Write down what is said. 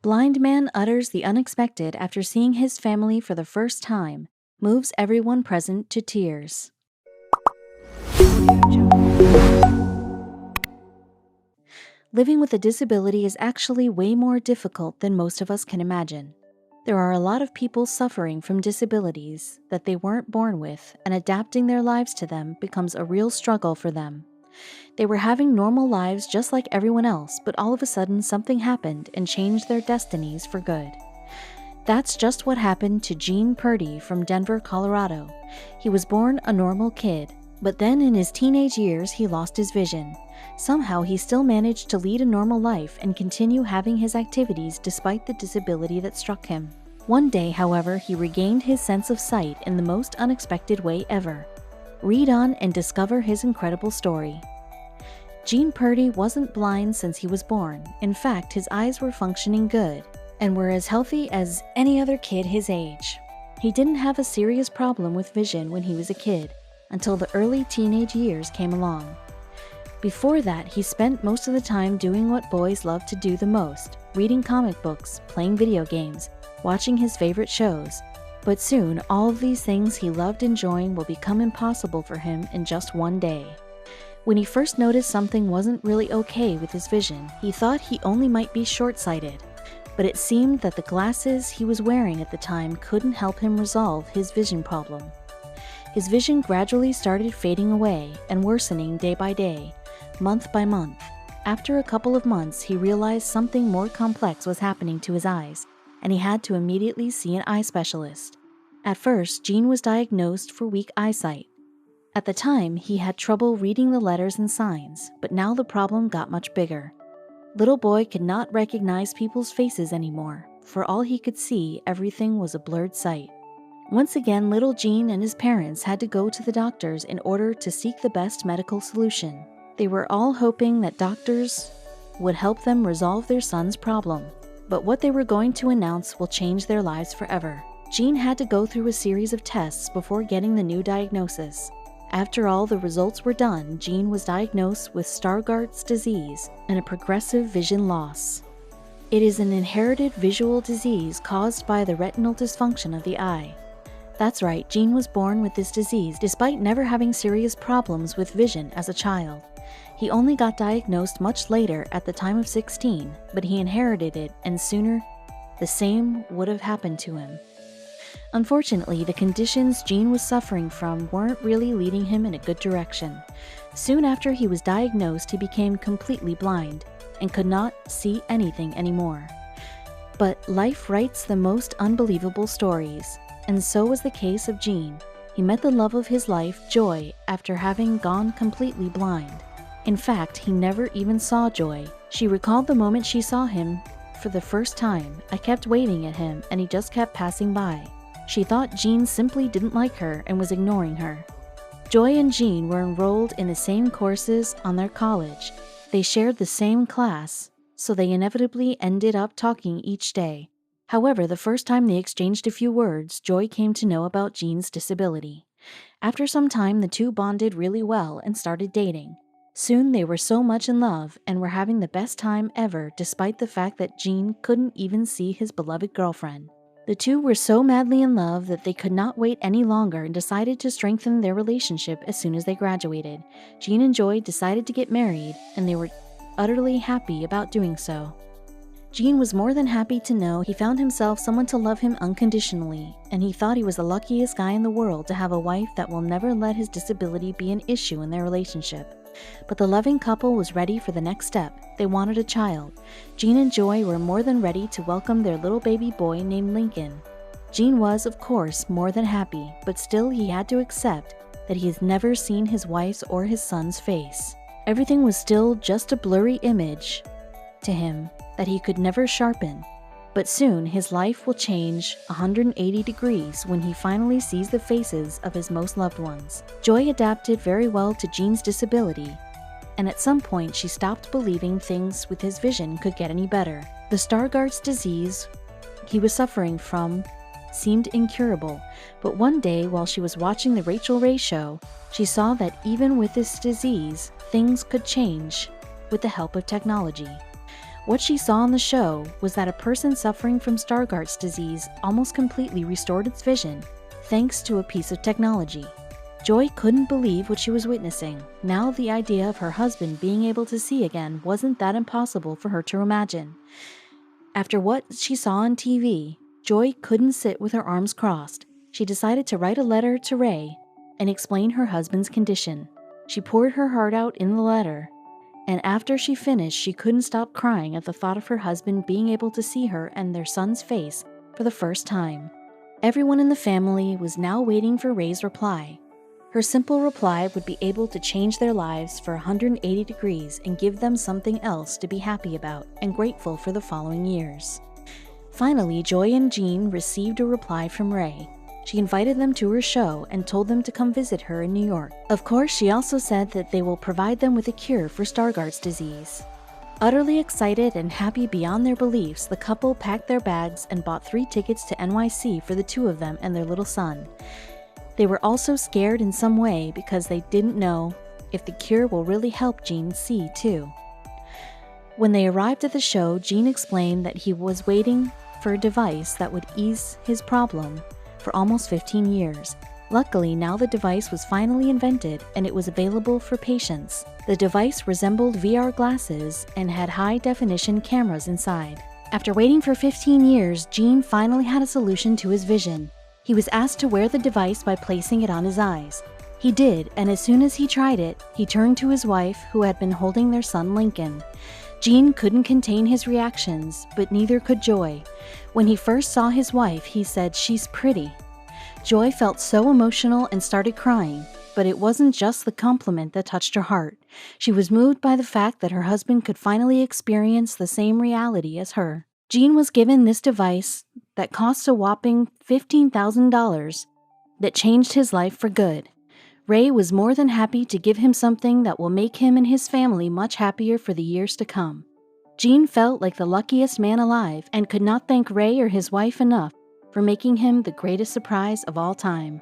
Blind man utters the unexpected after seeing his family for the first time, moves everyone present to tears. Living with a disability is actually way more difficult than most of us can imagine. There are a lot of people suffering from disabilities that they weren't born with, and adapting their lives to them becomes a real struggle for them. They were having normal lives just like everyone else, but all of a sudden something happened and changed their destinies for good. That's just what happened to Gene Purdy from Denver, Colorado. He was born a normal kid, but then in his teenage years he lost his vision. Somehow he still managed to lead a normal life and continue having his activities despite the disability that struck him. One day, however, he regained his sense of sight in the most unexpected way ever. Read on and discover his incredible story. Gene Purdy wasn't blind since he was born. In fact, his eyes were functioning good and were as healthy as any other kid his age. He didn't have a serious problem with vision when he was a kid, until the early teenage years came along. Before that, he spent most of the time doing what boys love to do the most, reading comic books, playing video games, watching his favorite shows. But soon, all of these things he loved enjoying will become impossible for him in just one day. When he first noticed something wasn't really okay with his vision, he thought he only might be short-sighted. But it seemed that the glasses he was wearing at the time couldn't help him resolve his vision problem. His vision gradually started fading away and worsening day by day, month by month. After a couple of months, he realized something more complex was happening to his eyes, and he had to immediately see an eye specialist. At first, Gene was diagnosed for weak eyesight. At the time, he had trouble reading the letters and signs, but now the problem got much bigger. Little boy could not recognize people's faces anymore. For all he could see, everything was a blurred sight. Once again, little Gene and his parents had to go to the doctors in order to seek the best medical solution. They were all hoping that doctors would help them resolve their son's problem. But what they were going to announce will change their lives forever. Gene had to go through a series of tests before getting the new diagnosis. After all the results were done, Gene was diagnosed with Stargardts Disease and a progressive vision loss. It is an inherited visual disease caused by the retinal dysfunction of the eye. That's right, Gene was born with this disease despite never having serious problems with vision as a child. He only got diagnosed much later at the time of 16, but he inherited it, and sooner the same would have happened to him. Unfortunately, the conditions Gene was suffering from weren't really leading him in a good direction. Soon after he was diagnosed, he became completely blind and could not see anything anymore. But life writes the most unbelievable stories, and so was the case of Gene. He met the love of his life, Joy, after having gone completely blind. In fact, he never even saw Joy. She recalled the moment she saw him for the first time. I kept waving at him, and he just kept passing by. She thought Gene simply didn't like her and was ignoring her. Joy and Gene were enrolled in the same courses on their college. They shared the same class, so they inevitably ended up talking each day. However, the first time they exchanged a few words, Joy came to know about Gene's disability. After some time, the two bonded really well and started dating. Soon they were so much in love and were having the best time ever, despite the fact that Gene couldn't even see his beloved girlfriend. The two were so madly in love that they could not wait any longer and decided to strengthen their relationship as soon as they graduated. Gene and Joy decided to get married, and they were utterly happy about doing so. Gene was more than happy to know he found himself someone to love him unconditionally, and he thought he was the luckiest guy in the world to have a wife that will never let his disability be an issue in their relationship. But the loving couple was ready for the next step. They wanted a child. Gene and Joy were more than ready to welcome their little baby boy named Lincoln. Gene was, of course, more than happy, but still he had to accept that he has never seen his wife's or his son's face. Everything was still just a blurry image to him that he could never sharpen. But soon his life will change 180 degrees when he finally sees the faces of his most loved ones. Joy adapted very well to Gene's disability, and at some point she stopped believing things with his vision could get any better. The Stargardts disease he was suffering from seemed incurable, but one day while she was watching the Rachel Ray show, she saw that even with this disease, things could change with the help of technology. What she saw on the show was that a person suffering from Stargardts disease almost completely restored its vision, thanks to a piece of technology. Joy couldn't believe what she was witnessing. Now the idea of her husband being able to see again wasn't that impossible for her to imagine. After what she saw on TV, Joy couldn't sit with her arms crossed. She decided to write a letter to Ray and explain her husband's condition. She poured her heart out in the letter, and after she finished, she couldn't stop crying at the thought of her husband being able to see her and their son's face for the first time. Everyone in the family was now waiting for Ray's reply. Her simple reply would be able to change their lives for 180 degrees and give them something else to be happy about and grateful for the following years. Finally, Joy and Jean received a reply from Ray. She invited them to her show and told them to come visit her in New York. Of course, she also said that they will provide them with a cure for Stargardts disease. Utterly excited and happy beyond their beliefs, the couple packed their bags and bought 3 tickets to NYC for the 2 of them and their little son. They were also scared in some way because they didn't know if the cure will really help Jean see too. When they arrived at the show, Jean explained that he was waiting for a device that would ease his problem for almost 15 years. Luckily, now the device was finally invented and it was available for patients. The device resembled VR glasses and had high-definition cameras inside. After waiting for 15 years, Jean finally had a solution to his vision. He was asked to wear the device by placing it on his eyes. He did, and as soon as he tried it, he turned to his wife, who had been holding their son Lincoln. Jean couldn't contain his reactions, but neither could Joy. When he first saw his wife, he said, "She's pretty." Joy felt so emotional and started crying, but it wasn't just the compliment that touched her heart. She was moved by the fact that her husband could finally experience the same reality as her. Jean was given this device that cost a whopping $15,000 that changed his life for good. Ray was more than happy to give him something that will make him and his family much happier for the years to come. Jean felt like the luckiest man alive and could not thank Ray or his wife enough for making him the greatest surprise of all time.